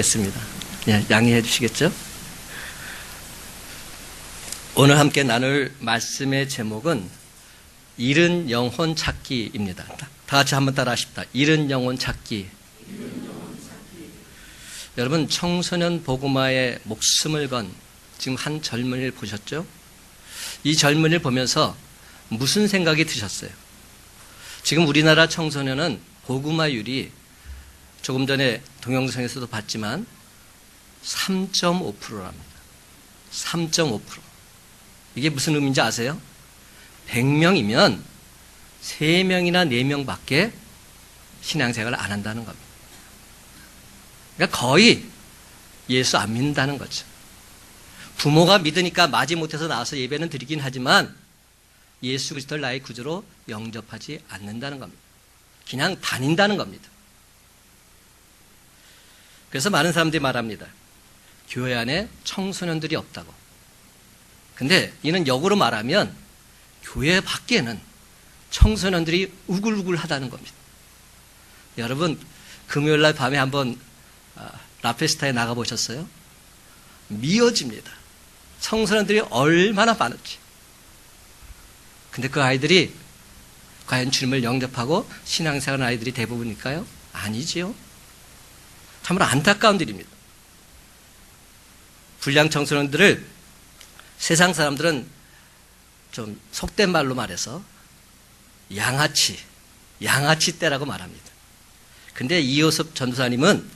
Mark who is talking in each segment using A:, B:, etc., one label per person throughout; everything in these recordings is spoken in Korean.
A: 읽겠습니다. 예, 양해해 주시겠죠? 오늘 함께 나눌 말씀의 제목은 잃은 영혼 찾기입니다. 다 같이 한번 따라 하십시다. 잃은 영혼 찾기. 여러분, 청소년 복음화에 목숨을 건 지금 한 젊은이를 보셨죠? 이 젊은이를 보면서 무슨 생각이 드셨어요? 지금 우리나라 청소년은 복음화율이 조금 전에 동영상에서도 봤지만 3.5%랍니다. 3.5%. 이게 무슨 의미인지 아세요? 100명이면 3명이나 4명밖에 신앙생활을 안 한다는 겁니다. 그러니까 거의 예수 안 믿는다는 거죠. 부모가 믿으니까 마지못해서 나와서 예배는 드리긴 하지만 예수 그리스도를 나의 구주로 영접하지 않는다는 겁니다. 그냥 다닌다는 겁니다. 그래서 많은 사람들이 말합니다. 교회 안에 청소년들이 없다고. 근데 이는 역으로 말하면 교회 밖에는 청소년들이 우글우글하다는 겁니다. 여러분, 금요일날 밤에 한번 라페스타에 나가보셨어요? 미어집니다. 청소년들이 얼마나 많았지. 근데 그 아이들이 과연 주님을 영접하고 신앙생활하는 아이들이 대부분일까요? 아니지요. 참으로 안타까운 일입니다. 불량 청소년들을 세상 사람들은 좀 속된 말로 말해서 양아치 때라고 말합니다. 근데 이호섭 전도사님은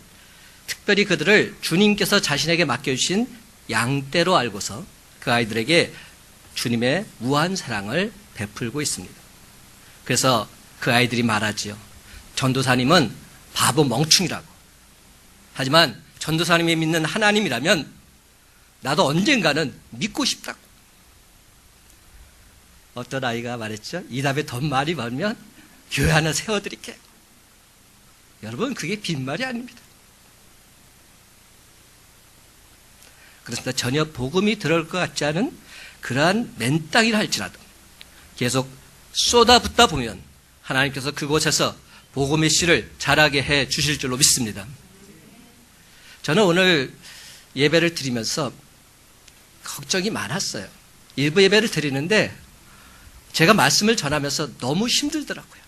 A: 특별히 그들을 주님께서 자신에게 맡겨주신 양떼로 알고서 그 아이들에게 주님의 무한 사랑을 베풀고 있습니다. 그래서 그 아이들이 말하지요. 전도사님은 바보 멍충이라고. 하지만 전도사님이 믿는 하나님이라면 나도 언젠가는 믿고 싶다고. 어떤 아이가 말했죠. 이 답에 돈 많이 벌면 교회 하나 세워드릴게. 여러분, 그게 빈말이 아닙니다. 그렇습니다. 전혀 복음이 들어올 것 같지 않은 그러한 맨땅이라 할지라도 계속 쏟아붓다 보면 하나님께서 그곳에서 복음의 씨를 자라게 해 주실 줄로 믿습니다. 저는 오늘 예배를 드리면서 걱정이 많았어요. 일부 예배를 드리는데 제가 말씀을 전하면서 너무 힘들더라고요.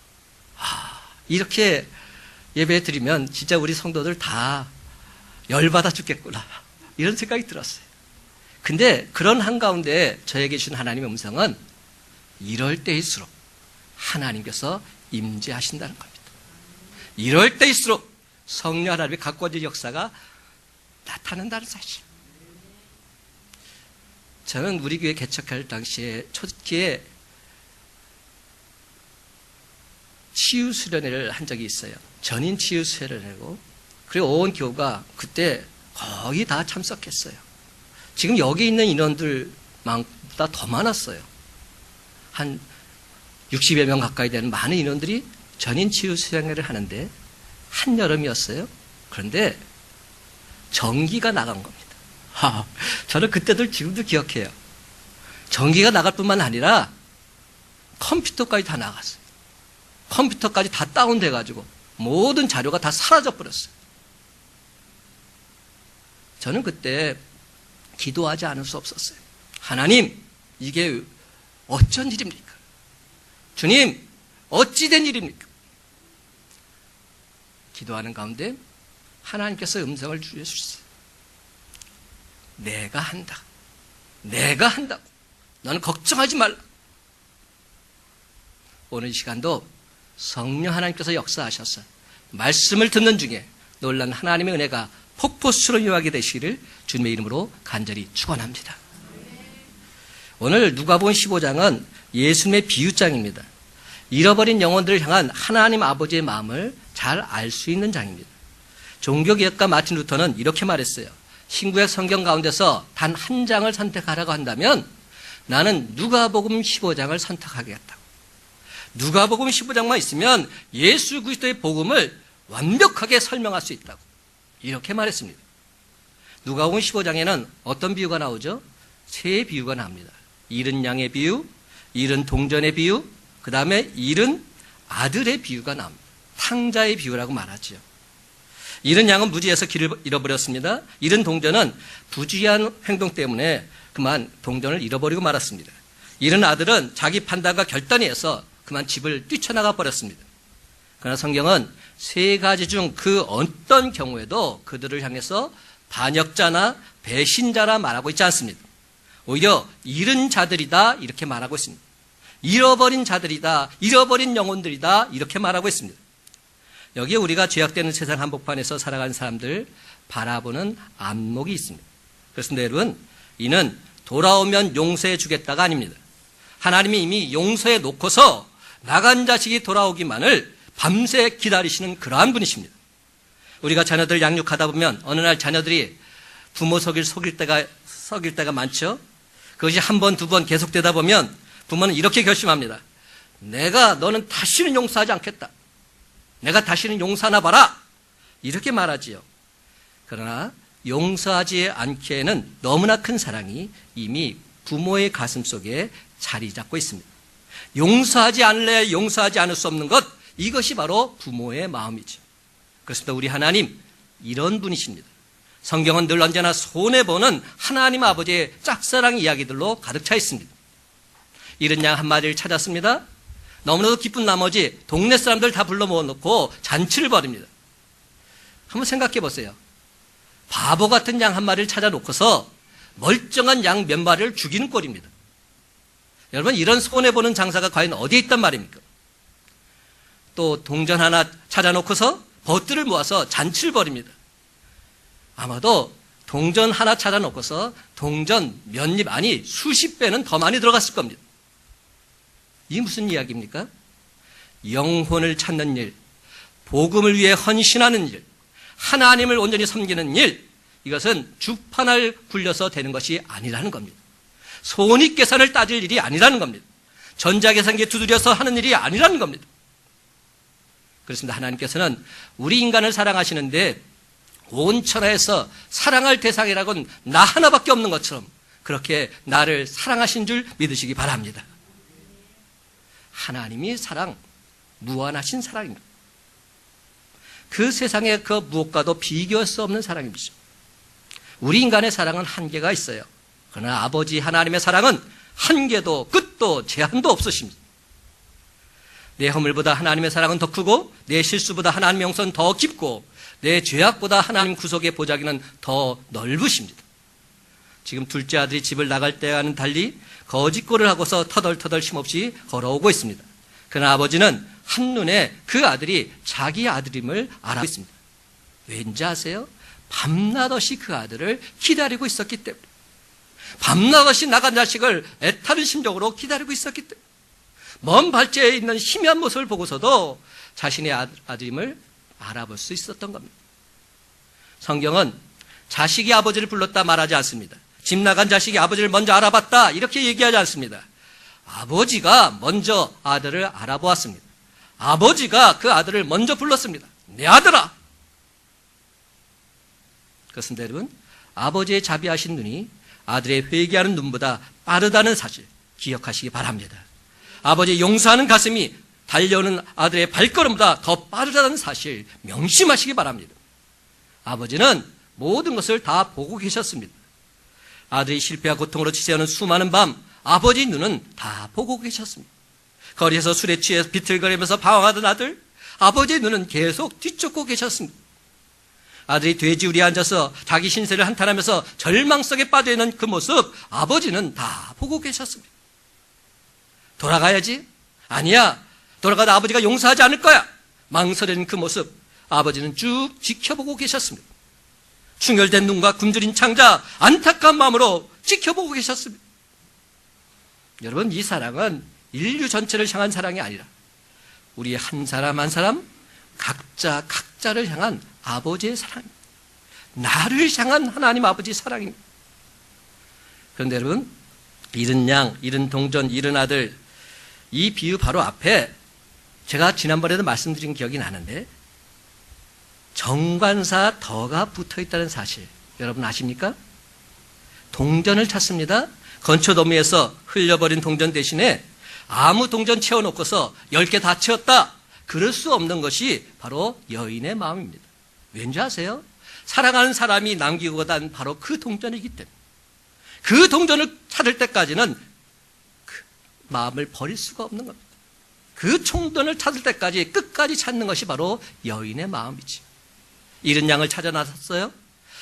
A: 이렇게 예배 드리면 진짜 우리 성도들 다 열받아 죽겠구나. 이런 생각이 들었어요. 근데 그런 한가운데 저에게 주신 하나님의 음성은 이럴 때일수록 하나님께서 임재하신다는 겁니다. 이럴 때일수록 성령 하나님의 가까워질 역사가 나타난다는 사실. 저는 우리 교회 개척할 당시에 초기에 치유수련회를 한 적이 있어요. 전인 치유수련회고, 그리고 온 교우가 그때 거의 다 참석했어요. 지금 여기 있는 인원들보다 더 많았어요. 한 60여 명 가까이 되는 많은 인원들이 전인 치유수련회를 하는데 한여름이었어요. 그런데 전기가 나간 겁니다. 저는 그때들 지금도 기억해요. 전기가 나갈 뿐만 아니라 컴퓨터까지 다 나갔어요. 컴퓨터까지 다 다운돼가지고 모든 자료가 다 사라져버렸어요. 저는 그때 기도하지 않을 수 없었어요. 하나님, 이게 어쩐 일입니까? 주님, 어찌된 일입니까? 기도하는 가운데 하나님께서 음성을 주셨어요. 내가 한다. 내가 한다고. 너는 걱정하지 말라. 오늘 이 시간도 성령 하나님께서 역사하셔서 말씀을 듣는 중에 놀란 하나님의 은혜가 폭포수로 임하게 되시기를 주님의 이름으로 간절히 축원합니다. 오늘 누가복음 15장은 예수님의 비유장입니다. 잃어버린 영혼들을 향한 하나님 아버지의 마음을 잘 알 수 있는 장입니다. 종교개혁가 마틴 루터는 이렇게 말했어요. 신구약 성경 가운데서 단 한 장을 선택하라고 한다면 나는 누가복음 15장을 선택하겠다고. 누가복음 15장만 있으면 예수 그리스도의 복음을 완벽하게 설명할 수 있다고. 이렇게 말했습니다. 누가복음 15장에는 어떤 비유가 나오죠? 세 비유가 나옵니다. 잃은 양의 비유, 잃은 동전의 비유, 그 다음에 잃은 아들의 비유가 나옵니다. 탕자의 비유라고 말하죠. 잃은 양은 무지해서 길을 잃어버렸습니다. 잃은 동전은 부주의한 행동 때문에 그만 동전을 잃어버리고 말았습니다. 잃은 아들은 자기 판단과 결단에 의해서 그만 집을 뛰쳐나가 버렸습니다. 그러나 성경은 세 가지 중 그 어떤 경우에도 그들을 향해서 반역자나 배신자라 말하고 있지 않습니다. 오히려 잃은 자들이다 이렇게 말하고 있습니다. 잃어버린 자들이다, 잃어버린 영혼들이다 이렇게 말하고 있습니다. 여기에 우리가 죄악되는 세상 한복판에서 살아가는 사람들 바라보는 안목이 있습니다. 그렇습니다, 여러분. 이는 돌아오면 용서해 주겠다가 아닙니다. 하나님이 이미 용서해 놓고서 나간 자식이 돌아오기만을 밤새 기다리시는 그러한 분이십니다. 우리가 자녀들 양육하다 보면 어느 날 자녀들이 부모 속일 때가 많죠. 그것이 한 번, 두 번 계속되다 보면 부모는 이렇게 결심합니다. 내가 너는 다시는 용서하지 않겠다. 내가 다시는 용서하나 봐라. 이렇게 말하지요. 그러나 용서하지 않기에는 너무나 큰 사랑이 이미 부모의 가슴 속에 자리 잡고 있습니다. 용서하지 않을래 용서하지 않을 수 없는 것, 이것이 바로 부모의 마음이죠. 그렇습니다. 우리 하나님 이런 분이십니다. 성경은 늘 언제나 손해보는 하나님 아버지의 짝사랑 이야기들로 가득 차 있습니다. 잃은 양 한 마리를 찾았습니다. 너무나도 기쁜 나머지 동네 사람들 다 불러 모아놓고 잔치를 벌입니다. 한번 생각해 보세요. 바보 같은 양 한 마리를 찾아놓고서 멀쩡한 양 몇 마리를 죽이는 꼴입니다. 여러분, 이런 손해보는 장사가 과연 어디에 있단 말입니까? 또 동전 하나 찾아놓고서 벗들을 모아서 잔치를 벌입니다. 아마도 동전 하나 찾아놓고서 동전 몇 입, 아니 수십 배는 더 많이 들어갔을 겁니다. 이게 무슨 이야기입니까? 영혼을 찾는 일, 복음을 위해 헌신하는 일, 하나님을 온전히 섬기는 일, 이것은 주판을 굴려서 되는 것이 아니라는 겁니다. 손익계산을 따질 일이 아니라는 겁니다. 전자계산기에 두드려서 하는 일이 아니라는 겁니다. 그렇습니다. 하나님께서는 우리 인간을 사랑하시는데 온 천하에서 사랑할 대상이라고는 나 하나밖에 없는 것처럼 그렇게 나를 사랑하신 줄 믿으시기 바랍니다. 하나님이 사랑, 무한하신 사랑입니다. 그 세상의 그 무엇과도 비교할 수 없는 사랑이죠. 우리 인간의 사랑은 한계가 있어요. 그러나 아버지 하나님의 사랑은 한계도 끝도 제한도 없으십니다. 내 허물보다 하나님의 사랑은 더 크고 내 실수보다 하나님의 용서는 더 깊고 내 죄악보다 하나님 구속의 보자기는 더 넓으십니다. 지금 둘째 아들이 집을 나갈 때와는 달리 거짓골을 하고서 터덜터덜 쉼없이 걸어오고 있습니다. 그러나 아버지는 한눈에 그 아들이 자기 아들임을 알고 있습니다. 왠지 아세요? 밤낮없이 그 아들을 기다리고 있었기 때문에, 밤낮없이 나간 자식을 애타는 심정으로 기다리고 있었기 때문에, 먼 발제에 있는 희미한 모습을 보고서도 자신의 아들임을 알아볼 수 있었던 겁니다. 성경은 자식이 아버지를 불렀다 말하지 않습니다. 집 나간 자식이 아버지를 먼저 알아봤다 이렇게 얘기하지 않습니다. 아버지가 먼저 아들을 알아보았습니다. 아버지가 그 아들을 먼저 불렀습니다. 내 아들아! 그렇습니다, 여러분. 아버지의 자비하신 눈이 아들의 회개하는 눈보다 빠르다는 사실 기억하시기 바랍니다. 아버지의 용서하는 가슴이 달려오는 아들의 발걸음보다 더 빠르다는 사실 명심하시기 바랍니다. 아버지는 모든 것을 다 보고 계셨습니다. 아들이 실패와 고통으로 지새우는 수많은 밤 아버지 눈은 다 보고 계셨습니다. 거리에서 술에 취해 비틀거리면서 방황하던 아들, 아버지의 눈은 계속 뒤쫓고 계셨습니다. 아들이 돼지우리에 앉아서 자기 신세를 한탄하면서 절망 속에 빠져있는 그 모습 아버지는 다 보고 계셨습니다. 돌아가야지? 아니야, 돌아가다 아버지가 용서하지 않을 거야. 망설이는 그 모습 아버지는 쭉 지켜보고 계셨습니다. 충혈된 눈과 굶주린 창자 안타까운 마음으로 지켜보고 계셨습니다. 여러분, 이 사랑은 인류 전체를 향한 사랑이 아니라 우리 한 사람 한 사람 각자를 향한 아버지의 사랑입니다. 나를 향한 하나님 아버지의 사랑입니다. 그런데 여러분, 잃은 양, 잃은 동전, 잃은 아들, 이 비유 바로 앞에 제가 지난번에도 말씀드린 기억이 나는데 정관사 더가 붙어있다는 사실 여러분 아십니까? 동전을 찾습니다. 건초더미에서 흘려버린 동전 대신에 아무 동전 채워놓고서 10개 다 채웠다. 그럴 수 없는 것이 바로 여인의 마음입니다. 왠지 아세요? 사랑하는 사람이 남기고 간 바로 그 동전이기 때문에 그 동전을 찾을 때까지는 그 마음을 버릴 수가 없는 겁니다. 그 총돈을 찾을 때까지 끝까지 찾는 것이 바로 여인의 마음이지. 잃은 양을 찾아 나섰어요.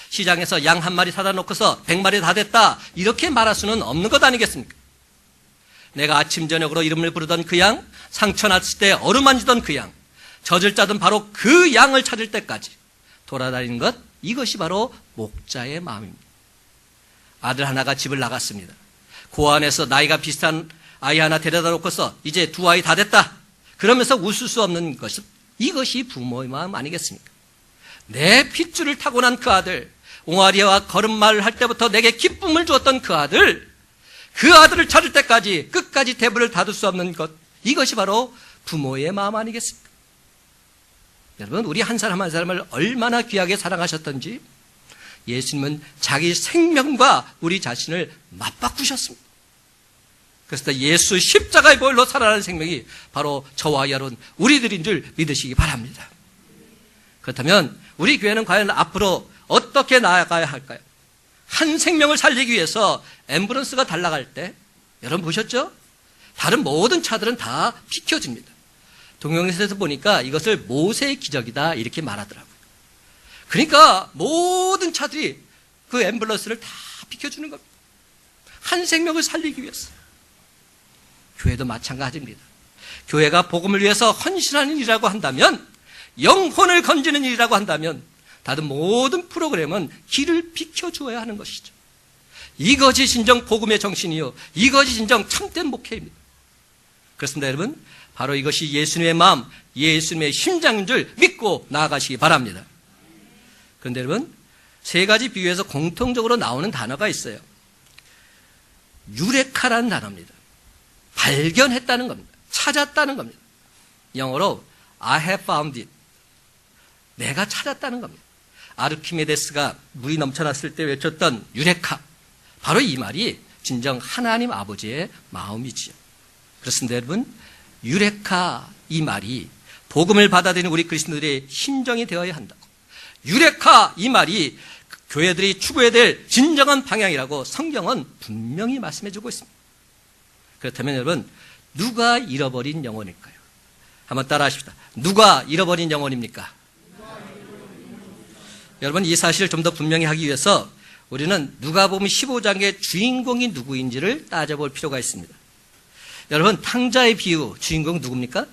A: 시장에서 양 한 마리 사다 놓고서 100마리 다 됐다 이렇게 말할 수는 없는 것 아니겠습니까? 내가 아침 저녁으로 이름을 부르던 그 양, 상처 났을 때 어루만지던 그 양, 젖을 짜던 바로 그 양을 찾을 때까지 돌아다니는 것, 이것이 바로 목자의 마음입니다. 아들 하나가 집을 나갔습니다. 그 안에서 나이가 비슷한 아이 하나 데려다 놓고서 이제 두 아이 다 됐다 그러면서 웃을 수 없는 것, 이것이 부모의 마음 아니겠습니까? 내 핏줄을 타고난 그 아들, 옹알이와 걸음마를 할 때부터 내게 기쁨을 주었던 그 아들을 찾을 때까지 끝까지 대부를 닫을 수 없는 것, 이것이 바로 부모의 마음 아니겠습니까? 여러분, 우리 한 사람 한 사람을 얼마나 귀하게 사랑하셨던지 예수님은 자기 생명과 우리 자신을 맞바꾸셨습니다. 그래서 예수 십자가의 보혈로 살아나는 생명이 바로 저와 여러분 우리들인 줄 믿으시기 바랍니다. 그렇다면 우리 교회는 과연 앞으로 어떻게 나아가야 할까요? 한 생명을 살리기 위해서 앰뷸런스가 달려갈 때 여러분 보셨죠? 다른 모든 차들은 다 비켜집니다. 동영상에서 보니까 이것을 모세의 기적이다 이렇게 말하더라고요. 그러니까 모든 차들이 그 앰뷸런스를 다 비켜주는 겁니다. 한 생명을 살리기 위해서. 교회도 마찬가지입니다. 교회가 복음을 위해서 헌신하는 일이라고 한다면, 영혼을 건지는 일이라고 한다면 다른 모든 프로그램은 길을 비켜주어야 하는 것이죠. 이것이 진정 복음의 정신이요, 이것이 진정 참된 목회입니다. 그렇습니다. 여러분, 바로 이것이 예수님의 마음, 예수님의 심장인 줄 믿고 나아가시기 바랍니다. 그런데 여러분, 세 가지 비유에서 공통적으로 나오는 단어가 있어요. 유레카라는 단어입니다. 발견했다는 겁니다. 찾았다는 겁니다. 영어로 I have found it. 내가 찾았다는 겁니다. 아르키메데스가 물이 넘쳐났을 때 외쳤던 유레카, 바로 이 말이 진정 하나님 아버지의 마음이지요. 그렇습니다. 여러분, 유레카, 이 말이 복음을 받아들이는 우리 그리스도인들의 심정이 되어야 한다고, 유레카, 이 말이 교회들이 추구해야 될 진정한 방향이라고 성경은 분명히 말씀해주고 있습니다. 그렇다면 여러분, 누가 잃어버린 영혼일까요? 한번 따라 하십시다. 누가 잃어버린 영혼입니까? 여러분, 이 사실을 좀 더 분명히 하기 위해서 우리는 누가복음 15장의 주인공이 누구인지를 따져볼 필요가 있습니다. 여러분, 탕자의 비유, 주인공 누굽니까?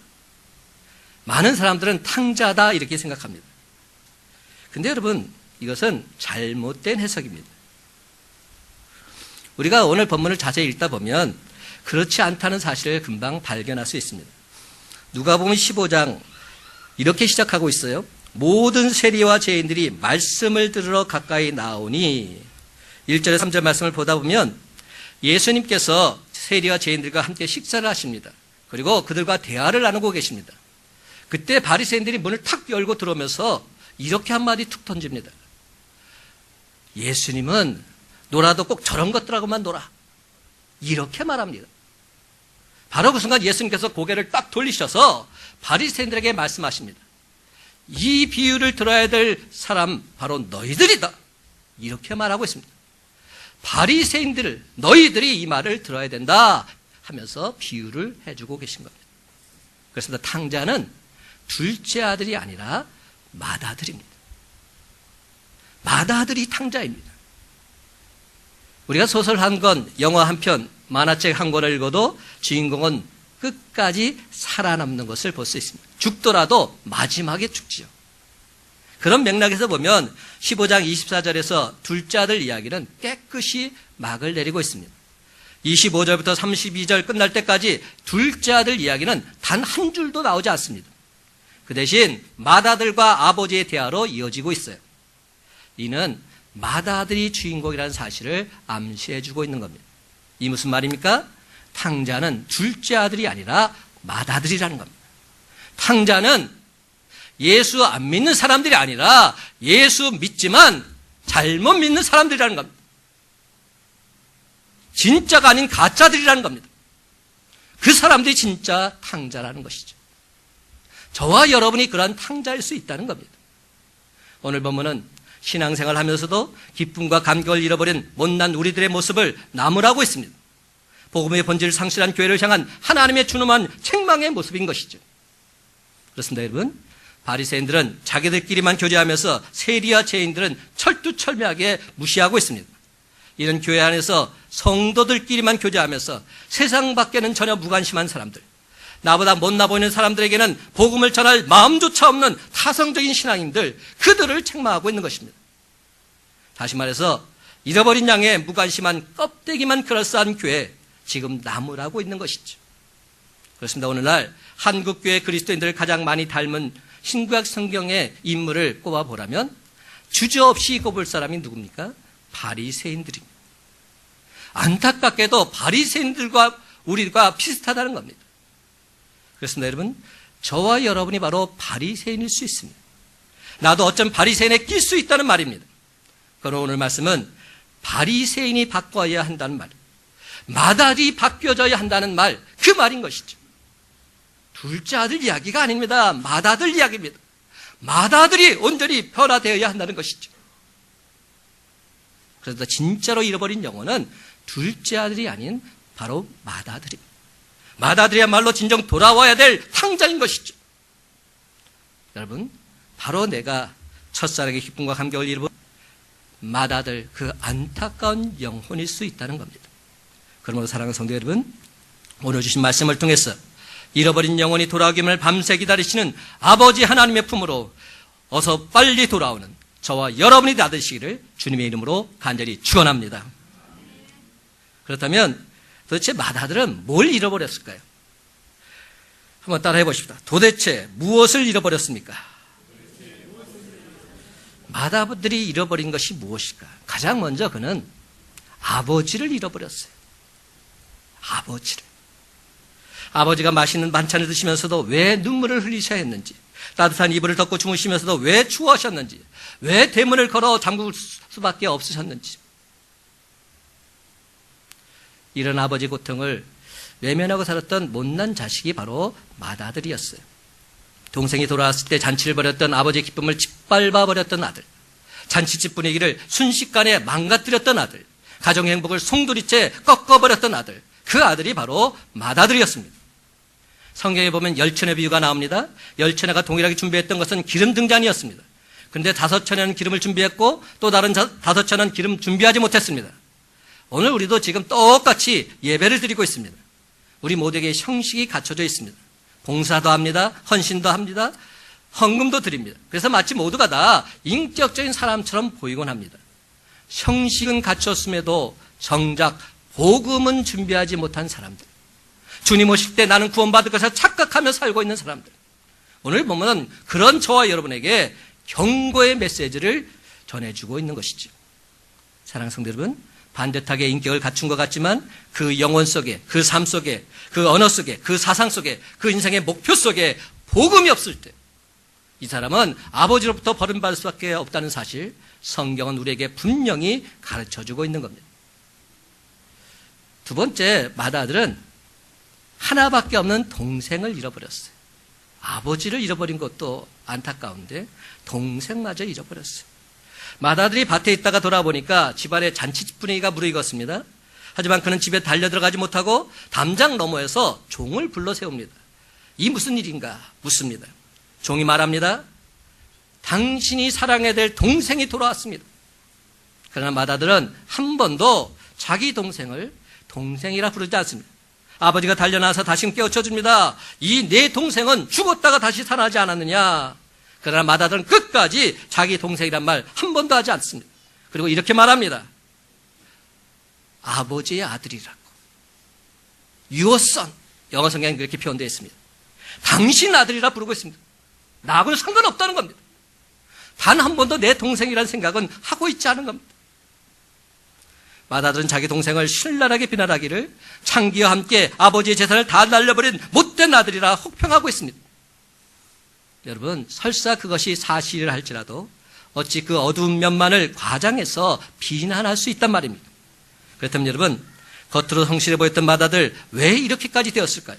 A: 많은 사람들은 탕자다 이렇게 생각합니다. 근데 여러분, 이것은 잘못된 해석입니다. 우리가 오늘 본문을 자세히 읽다 보면 그렇지 않다는 사실을 금방 발견할 수 있습니다. 누가복음 15장 이렇게 시작하고 있어요. 모든 세리와 죄인들이 말씀을 들으러 가까이 나오니, 1절에 3절 말씀을 보다 보면 예수님께서 세리와 죄인들과 함께 식사를 하십니다. 그리고 그들과 대화를 나누고 계십니다. 그때 바리새인들이 문을 탁 열고 들어오면서 이렇게 한마디 툭 던집니다. 예수님은 놀아도 꼭 저런 것들하고만 놀아, 이렇게 말합니다. 바로 그 순간 예수님께서 고개를 딱 돌리셔서 바리새인들에게 말씀하십니다. 이 비유를 들어야 될 사람 바로 너희들이다, 이렇게 말하고 있습니다. 바리새인들, 너희들이 이 말을 들어야 된다 하면서 비유를 해주고 계신 겁니다. 그렇습니다. 탕자는 둘째 아들이 아니라 맏아들입니다. 맏아들이 탕자입니다. 우리가 소설 한 권, 영화 한 편, 만화책 한 권을 읽어도 주인공은 끝까지 살아남는 것을 볼 수 있습니다. 죽더라도 마지막에 죽지요. 그런 맥락에서 보면 15장 24절에서 둘째 아들 이야기는 깨끗이 막을 내리고 있습니다. 25절부터 32절 끝날 때까지 둘째 아들 이야기는 단 한 줄도 나오지 않습니다. 그 대신 맏아들과 아버지의 대화로 이어지고 있어요. 이는 맏아들이 주인공이라는 사실을 암시해주고 있는 겁니다. 이 무슨 말입니까? 탕자는 둘째 아들이 아니라 맏아들이라는 겁니다. 탕자는 예수 안 믿는 사람들이 아니라 예수 믿지만 잘못 믿는 사람들이라는 겁니다. 진짜가 아닌 가짜들이라는 겁니다. 그 사람들이 진짜 탕자라는 것이죠. 저와 여러분이 그러한 탕자일 수 있다는 겁니다. 오늘 본문은 신앙생활 하면서도 기쁨과 감격을 잃어버린 못난 우리들의 모습을 나무라고 했습니다. 복음의 본질을 상실한 교회를 향한 하나님의 준엄한 책망의 모습인 것이죠. 그렇습니다, 여러분. 바리새인들은 자기들끼리만 교제하면서 세리와 죄인들은 철두철미하게 무시하고 있습니다. 이런 교회 안에서 성도들끼리만 교제하면서 세상 밖에는 전혀 무관심한 사람들, 나보다 못나 보이는 사람들에게는 복음을 전할 마음조차 없는 타성적인 신앙인들, 그들을 책망하고 있는 것입니다. 다시 말해서 잃어버린 양의 무관심한 껍데기만 그럴싸한 교회, 지금 나무라고 있는 것이죠. 그렇습니다. 오늘날 한국교회 그리스도인들을 가장 많이 닮은 신구약 성경의 인물을 꼽아보라면 주저없이 꼽을 사람이 누굽니까? 바리새인들입니다. 안타깝게도 바리새인들과 우리가 비슷하다는 겁니다. 그렇습니다, 여러분. 저와 여러분이 바로 바리새인일 수 있습니다. 나도 어쩜 바리새인에 낄 수 있다는 말입니다. 그러나 오늘 말씀은 바리새인이 바꿔야 한다는 말, 마다들이 바뀌어져야 한다는 말, 그 말인 것이죠. 둘째 아들 이야기가 아닙니다. 맏아들 이야기입니다. 맏아들이 온전히 변화되어야 한다는 것이죠. 그래서 진짜로 잃어버린 영혼은 둘째 아들이 아닌 바로 맏아들입니다. 맏아들이야말로 진정 돌아와야 될 탕자인 것이죠. 여러분, 바로 내가 첫사랑의 기쁨과 감격을 잃어버린 맏아들, 그 안타까운 영혼일 수 있다는 겁니다. 그러므로 사랑하는 성도 여러분, 오늘 주신 말씀을 통해서 잃어버린 영혼이 돌아오기를 밤새 기다리시는 아버지 하나님의 품으로 어서 빨리 돌아오는 저와 여러분이 되시기를 주님의 이름으로 간절히 축원합니다. 그렇다면 도대체 맏아들은 뭘 잃어버렸을까요? 한번 따라해 보십시다. 도대체 무엇을 잃어버렸습니까? 맏아들이 잃어버린 것이 무엇일까? 가장 먼저 그는 아버지를 잃어버렸어요. 아버지를. 아버지가 맛있는 반찬을 드시면서도 왜 눈물을 흘리셔야 했는지, 따뜻한 이불을 덮고 주무시면서도 왜 추워하셨는지, 왜 대문을 걸어 잠글 수밖에 없으셨는지, 이런 아버지 고통을 외면하고 살았던 못난 자식이 바로 맏아들이었어요. 동생이 돌아왔을 때 잔치를 벌였던 아버지의 기쁨을 짓밟아 버렸던 아들, 잔치집 분위기를 순식간에 망가뜨렸던 아들, 가정의 행복을 송두리째 꺾어버렸던 아들, 그 아들이 바로 맏아들이었습니다. 성경에 보면 열처녀 비유가 나옵니다. 열처녀가 동일하게 준비했던 것은 기름 등잔이었습니다. 그런데 5처녀는 기름을 준비했고 또 다른 5처녀는 기름 준비하지 못했습니다. 오늘 우리도 지금 똑같이 예배를 드리고 있습니다. 우리 모두에게 형식이 갖춰져 있습니다. 봉사도 합니다. 헌신도 합니다. 헌금도 드립니다. 그래서 마치 모두가 다 인격적인 사람처럼 보이곤 합니다. 형식은 갖췄음에도 정작 복음은 준비하지 못한 사람들, 주님 오실 때 나는 구원받을 것을 착각하며 살고 있는 사람들, 오늘 보면 그런 저와 여러분에게 경고의 메시지를 전해주고 있는 것이죠. 사랑하는 성도 여러분, 반듯하게 인격을 갖춘 것 같지만 그 영혼 속에, 그 삶 속에, 그 언어 속에, 그 사상 속에, 그 인생의 목표 속에 복음이 없을 때 이 사람은 아버지로부터 버림받을 수밖에 없다는 사실, 성경은 우리에게 분명히 가르쳐주고 있는 겁니다. 두 번째, 맏아들은 하나밖에 없는 동생을 잃어버렸어요. 아버지를 잃어버린 것도 안타까운데 동생마저 잃어버렸어요. 맏아들이 밭에 있다가 돌아보니까 집안에 잔치집 분위기가 무르익었습니다. 하지만 그는 집에 달려들어가지 못하고 담장 너머에서 종을 불러 세웁니다. 이 무슨 일인가 묻습니다. 종이 말합니다. 당신이 사랑해야 될 동생이 돌아왔습니다. 그러나 맏아들은 한 번도 자기 동생을 동생이라 부르지 않습니다. 아버지가 달려나서 다시 깨우쳐줍니다. 이 내 동생은 죽었다가 다시 살아나지 않았느냐. 그러나 맏아들은 끝까지 자기 동생이란 말 한 번도 하지 않습니다. 그리고 이렇게 말합니다. 아버지의 아들이라고. Your son. 영어 성경에 그렇게 표현되어 있습니다. 당신 아들이라 부르고 있습니다. 나하고는 상관없다는 겁니다. 단 한 번도 내 동생이라는 생각은 하고 있지 않은 겁니다. 맏아들은 자기 동생을 신랄하게 비난하기를 창기와 함께 아버지의 재산을 다 날려버린 못된 아들이라 혹평하고 있습니다. 여러분, 설사 그것이 사실이라 할지라도 어찌 그 어두운 면만을 과장해서 비난할 수 있단 말입니다. 그렇다면 여러분, 겉으로 성실해 보였던 맏아들 왜 이렇게까지 되었을까요?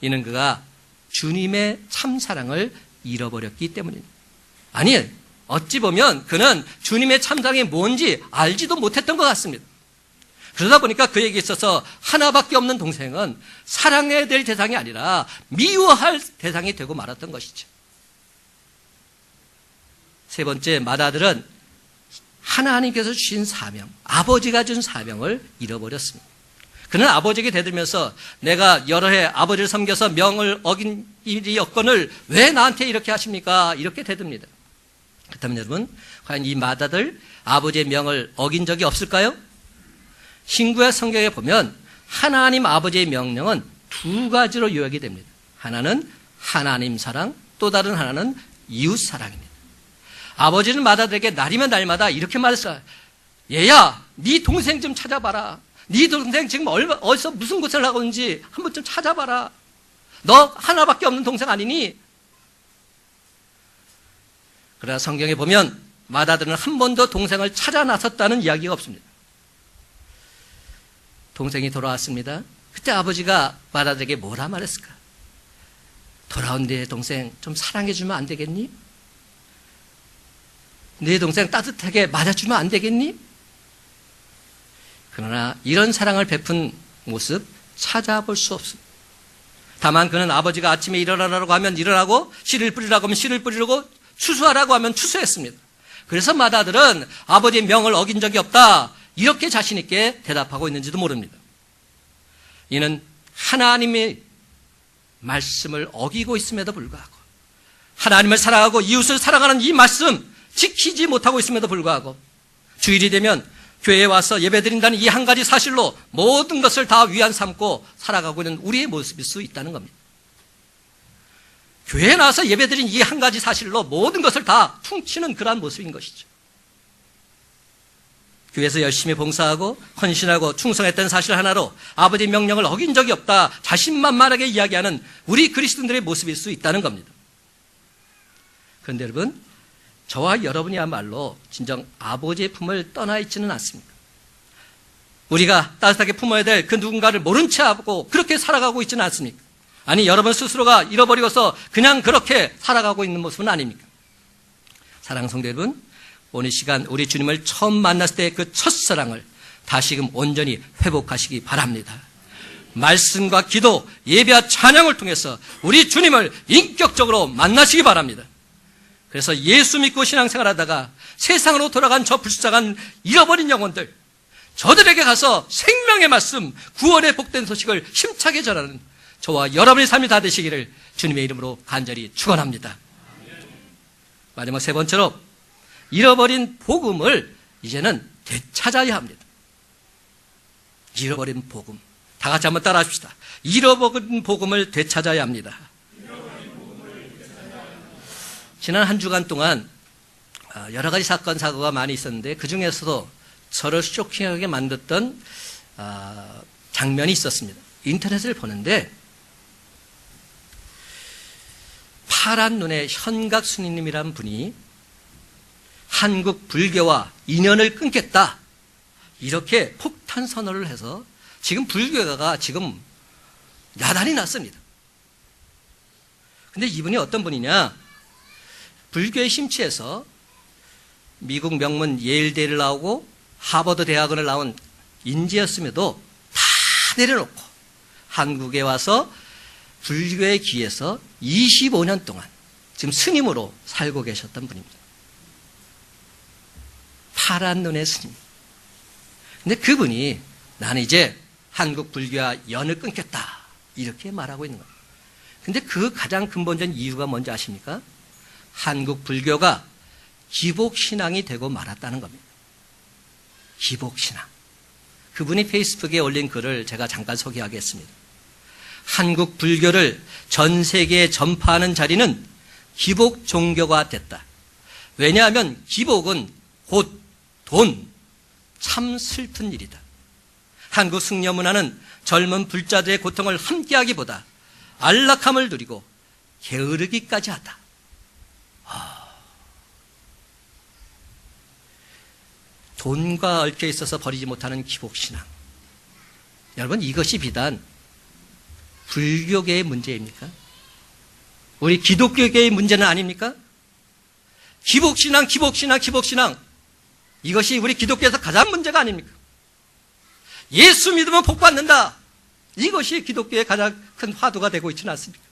A: 이는 그가 주님의 참사랑을 잃어버렸기 때문입니다. 아니, 어찌 보면 그는 주님의 참상이 뭔지 알지도 못했던 것 같습니다. 그러다 보니까 그에게 있어서 하나밖에 없는 동생은 사랑해야 될 대상이 아니라 미워할 대상이 되고 말았던 것이죠. 세 번째, 맏아들은 하나님께서 주신 사명, 아버지가 준 사명을 잃어버렸습니다. 그는 아버지에게 대들면서 내가 여러 해 아버지를 섬겨서 명을 어긴 일이 없거늘 왜 나한테 이렇게 하십니까? 이렇게 대듭니다. 그렇다면 여러분, 과연 이 맏아들 아버지의 명을 어긴 적이 없을까요? 신구약 성경에 보면 하나님 아버지의 명령은 두 가지로 요약이 됩니다. 하나는 하나님 사랑, 또 다른 하나는 이웃 사랑입니다. 아버지는 맏아들에게 날이면 날마다 이렇게 말했어요. 얘야, 네 동생 좀 찾아봐라. 네 동생 지금 어디서 무슨 곳을 하고 있는지 한번 좀 찾아봐라. 너 하나밖에 없는 동생 아니니? 그러나 성경에 보면 맏아들은 한 번도 동생을 찾아 나섰다는 이야기가 없습니다. 동생이 돌아왔습니다. 그때 아버지가 맏아들에게 뭐라 말했을까? 돌아온 내 동생 좀 사랑해주면 안 되겠니? 내 동생 따뜻하게 맞아주면 안 되겠니? 그러나 이런 사랑을 베푼 모습 찾아볼 수 없습니다. 다만 그는 아버지가 아침에 일어나라고 하면 일어나고 씨를 뿌리라고 하면 씨를 뿌리고 추수하라고 하면 추수했습니다. 그래서 맏아들은 아버지의 명을 어긴 적이 없다, 이렇게 자신 있게 대답하고 있는지도 모릅니다. 이는 하나님의 말씀을 어기고 있음에도 불구하고, 하나님을 사랑하고 이웃을 사랑하는 이 말씀 지키지 못하고 있음에도 불구하고, 주일이 되면 교회에 와서 예배드린다는 이 한 가지 사실로 모든 것을 다 위안 삼고 살아가고 있는 우리의 모습일 수 있다는 겁니다. 교회에 나와서 예배드린 이 한 가지 사실로 모든 것을 다 퉁치는 그러한 모습인 것이죠. 교회에서 열심히 봉사하고 헌신하고 충성했던 사실 하나로 아버지의 명령을 어긴 적이 없다, 자신만만하게 이야기하는 우리 그리스도인들의 모습일 수 있다는 겁니다. 그런데 여러분, 저와 여러분이야말로 진정 아버지의 품을 떠나 있지는 않습니다. 우리가 따뜻하게 품어야 될 그 누군가를 모른 채 하고 그렇게 살아가고 있지는 않습니까? 아니, 여러분 스스로가 잃어버리고서 그냥 그렇게 살아가고 있는 모습은 아닙니까? 사랑하는 성도 여러분, 오늘 시간 우리 주님을 처음 만났을 때 그 첫사랑을 다시금 온전히 회복하시기 바랍니다. 말씀과 기도, 예배와 찬양을 통해서 우리 주님을 인격적으로 만나시기 바랍니다. 그래서 예수 믿고 신앙생활하다가 세상으로 돌아간 저 불쌍한 잃어버린 영혼들, 저들에게 가서 생명의 말씀, 구원의 복된 소식을 힘차게 전하는 저와 여러분의 삶이 다 되시기를 주님의 이름으로 간절히 축원합니다. 마지막 세 번째로, 잃어버린 복음을 이제는 되찾아야 합니다. 잃어버린 복음. 다 같이 한번 따라 합시다. 잃어버린 복음을 되찾아야 합니다. 지난 한 주간 동안 여러 가지 사건, 사고가 많이 있었는데 그 중에서도 저를 쇼킹하게 만들었던 장면이 있었습니다. 인터넷을 보는데 파란 눈의 현각 스님이라는 분이 한국 불교와 인연을 끊겠다, 이렇게 폭탄 선언을 해서 지금 불교가 지금 야단이 났습니다. 근데 이분이 어떤 분이냐? 불교에 심취해서 미국 명문 예일대를 나오고 하버드 대학원을 나온 인재였음에도 다 내려놓고 한국에 와서 불교에 기해서 25년 동안 지금 스님으로 살고 계셨던 분입니다. 파란 눈의 스님. 근데 그분이 나는 이제 한국 불교와 연을 끊겠다, 이렇게 말하고 있는 겁니다. 근데 그 가장 근본적인 이유가 뭔지 아십니까? 한국 불교가 기복신앙이 되고 말았다는 겁니다. 기복신앙. 그분이 페이스북에 올린 글을 제가 잠깐 소개하겠습니다. 한국 불교를 전 세계에 전파하는 자리는 기복 종교가 됐다. 왜냐하면 기복은 곧 돈, 참 슬픈 일이다. 한국 승려 문화는 젊은 불자들의 고통을 함께하기보다 안락함을 누리고 게으르기까지 하다. 돈과 얽혀 있어서 버리지 못하는 기복신앙. 여러분, 이것이 비단 불교계의 문제입니까? 우리 기독교계의 문제는 아닙니까? 기복신앙. 이것이 우리 기독교에서 가장 문제가 아닙니까? 예수 믿으면 복 받는다. 이것이 기독교의 가장 큰 화두가 되고 있지는 않습니까?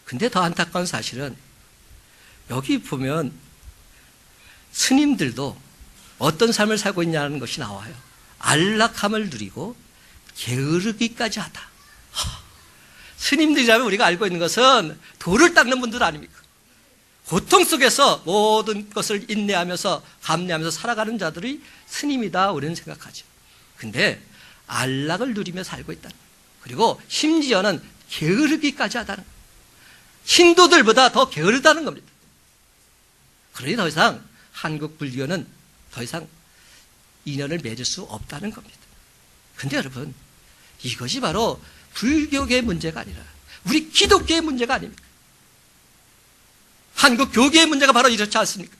A: 근데 더 안타까운 사실은 여기 보면 스님들도 어떤 삶을 살고 있냐는 것이 나와요. 안락함을 누리고 게으르기까지 하다. 스님들이라면 우리가 알고 있는 것은 돌을 닦는 분들 아닙니까? 고통 속에서 모든 것을 인내하면서 감내하면서 살아가는 자들이 스님이다 우리는 생각하죠. 근데 안락을 누리며 살고 있다는 거예요. 그리고 심지어는 게으르기까지 하다는 거예요. 신도들보다 더 게으르다는 겁니다. 그러니 더 이상 한국 불교는 더 이상 인연을 맺을 수 없다는 겁니다. 근데 여러분, 이것이 바로 불교계의 문제가 아니라 우리 기독교의 문제가 아닙니까? 한국 교계의 문제가 바로 이렇지 않습니까?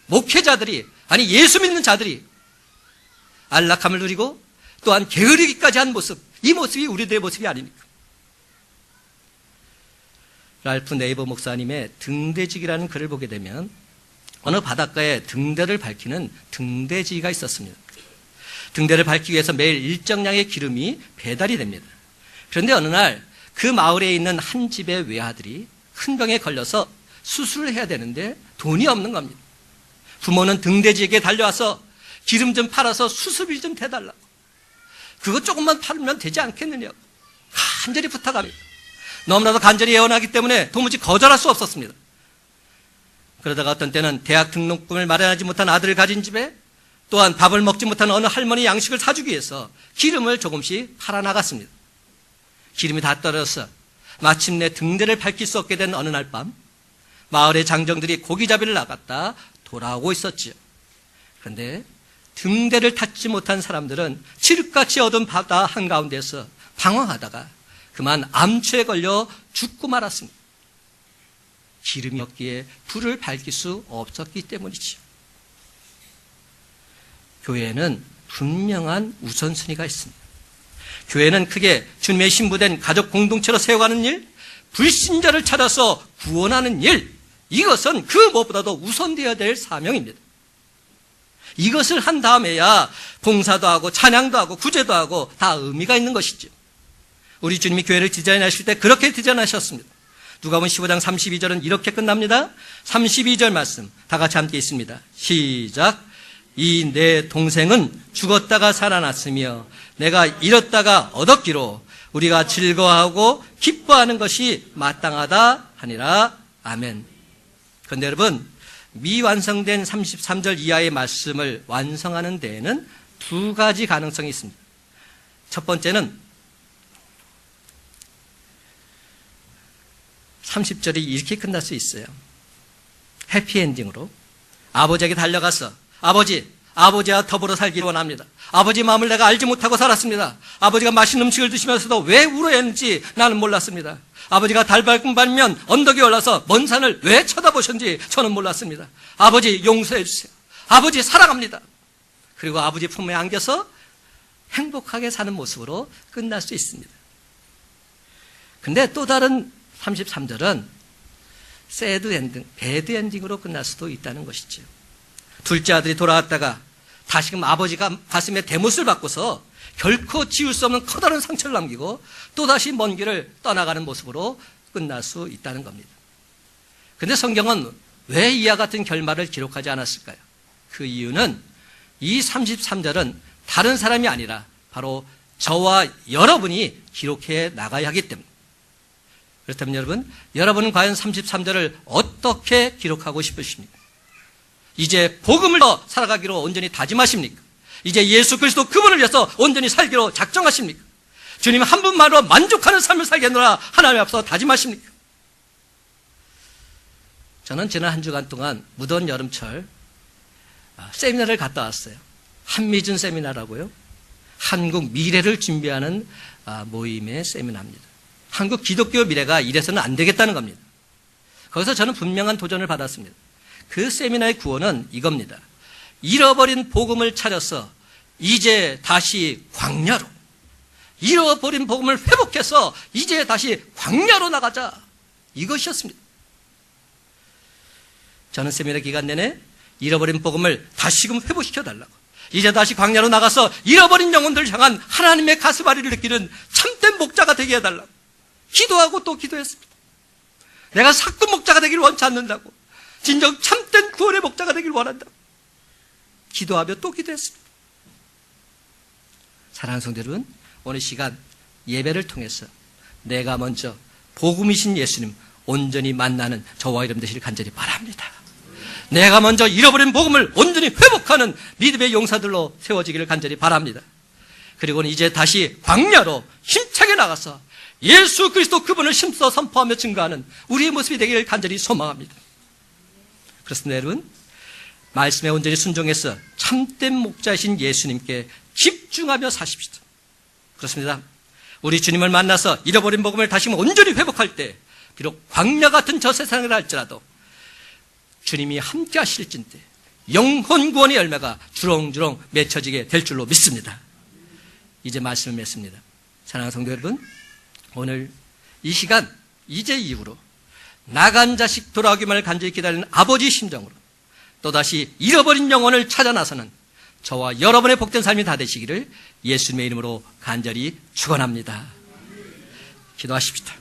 A: 목회자들이, 아니 예수 믿는 자들이 안락함을 누리고 또한 게으르기까지 한 모습, 이 모습이 우리들의 모습이 아닙니까? 랄프 네이버 목사님의 등대지기라는 글을 보게 되면 어느 바닷가에 등대를 밝히는 등대지기가 있었습니다. 등대를 밝히기 위해서 매일 일정량의 기름이 배달이 됩니다. 그런데 어느 날 그 마을에 있는 한 집의 외아들이 큰 병에 걸려서 수술을 해야 되는데 돈이 없는 겁니다. 부모는 등대지에게 달려와서 기름 좀 팔아서 수술비 좀 대달라고. 그거 조금만 팔면 되지 않겠느냐고 간절히 부탁합니다. 너무나도 간절히 애원하기 때문에 도무지 거절할 수 없었습니다. 그러다가 어떤 때는 대학 등록금을 마련하지 못한 아들을 가진 집에 또한 밥을 먹지 못한 어느 할머니 양식을 사주기 위해서 기름을 조금씩 팔아나갔습니다. 기름이 다 떨어져서 마침내 등대를 밝힐 수 없게 된 어느 날 밤 마을의 장정들이 고기잡이를 나갔다 돌아오고 있었지요. 그런데 등대를 탔지 못한 사람들은 칠흑같이 어두운 바다 한가운데서 방황하다가 그만 암초에 걸려 죽고 말았습니다. 기름이 없기에 불을 밝힐 수 없었기 때문이지요. 교회에는 분명한 우선순위가 있습니다. 교회는 크게 주님의 신부된 가족 공동체로 세워가는 일, 불신자를 찾아서 구원하는 일, 이것은 그 무엇보다도 우선되어야 될 사명입니다. 이것을 한 다음에야 봉사도 하고 찬양도 하고 구제도 하고 다 의미가 있는 것이죠. 우리 주님이 교회를 디자인하실 때 그렇게 디자인하셨습니다. 누가복음 15장 32절은 이렇게 끝납니다. 32절 말씀 다 같이 함께 있습니다. 시작. 이 내 동생은 죽었다가 살아났으며 내가 잃었다가 얻었기로 우리가 즐거워하고 기뻐하는 것이 마땅하다 하니라. 아멘. 그런데 여러분, 미완성된 33절 이하의 말씀을 완성하는 데에는 두 가지 가능성이 있습니다. 첫 번째는 30절이 이렇게 끝날 수 있어요. 해피엔딩으로 아버지에게 달려가서 아버지와 더불어 살기를 원합니다. 아버지 마음을 내가 알지 못하고 살았습니다. 아버지가 맛있는 음식을 드시면서도 왜 울어야 했는지 나는 몰랐습니다. 아버지가 달밟음 받으면 언덕에 올라서 먼 산을 왜 쳐다보셨는지 저는 몰랐습니다. 아버지 용서해 주세요. 아버지 사랑합니다. 그리고 아버지 품에 안겨서 행복하게 사는 모습으로 끝날 수 있습니다. 근데 또 다른 33절은 새드 엔딩, 배드 엔딩으로 끝날 수도 있다는 것이죠. 둘째 아들이 돌아왔다가 다시금 아버지가 가슴에 대못을 받고서 결코 지울 수 없는 커다란 상처를 남기고 또다시 먼 길을 떠나가는 모습으로 끝날 수 있다는 겁니다. 그런데 성경은 왜 이와 같은 결말을 기록하지 않았을까요? 그 이유는 이 33절은 다른 사람이 아니라 바로 저와 여러분이 기록해 나가야 하기 때문에. 그렇다면 여러분은 과연 33절을 어떻게 기록하고 싶으십니까? 이제 복음을 더 살아가기로 온전히 다짐하십니까? 이제 예수 그리스도 그분을 위해서 온전히 살기로 작정하십니까? 주님 한 분만으로 만족하는 삶을 살겠노라 하나님 앞서 다짐하십니까? 저는 지난 한 주간 동안 무더운 여름철 세미나를 갔다 왔어요. 한미준 세미나라고요. 한국 미래를 준비하는 모임의 세미나입니다. 한국 기독교 미래가 이래서는 안 되겠다는 겁니다. 거기서 저는 분명한 도전을 받았습니다. 그 세미나의 구호는 이겁니다. 잃어버린 복음을 찾아서 이제 다시 광야로, 잃어버린 복음을 회복해서 이제 다시 광야로 나가자. 이것이었습니다. 저는 세미나 기간 내내 잃어버린 복음을 다시금 회복시켜달라고, 이제 다시 광야로 나가서 잃어버린 영혼들을 향한 하나님의 가슴앓이를 느끼는 참된 목자가 되게 해달라고 기도하고 또 기도했습니다. 내가 사건 목자가 되기를 원치 않는다고, 진정 참된 구원의 목자가 되기를 원한다고 기도하며 또 기도했습니다. 사랑하는 성도 여러분, 오늘 시간 예배를 통해서 내가 먼저 복음이신 예수님 온전히 만나는 저와 여러분 되시길 간절히 바랍니다. 내가 먼저 잃어버린 복음을 온전히 회복하는 믿음의 용사들로 세워지기를 간절히 바랍니다. 그리고는 이제 다시 광야로 힘차게 나가서 예수 그리스도 그분을 힘써 선포하며 증거하는 우리의 모습이 되기를 간절히 소망합니다. 그렇습니다, 여러분. 말씀에 온전히 순종해서 참된 목자이신 예수님께 집중하며 사십시오. 그렇습니다. 우리 주님을 만나서 잃어버린 복음을 다시 온전히 회복할 때 비록 광야 같은 저 세상을 할지라도 주님이 함께 하실진데 영혼 구원의 열매가 주렁주렁 맺혀지게 될 줄로 믿습니다. 이제 말씀을 맺습니다. 사랑하는 성도 여러분, 오늘 이 시간 이제 이후로 나간 자식 돌아오기만을 간절히 기다리는 아버지 심정으로 또다시 잃어버린 영혼을 찾아 나서는 저와 여러분의 복된 삶이 다 되시기를 예수님의 이름으로 간절히 축원합니다. 기도하십시다.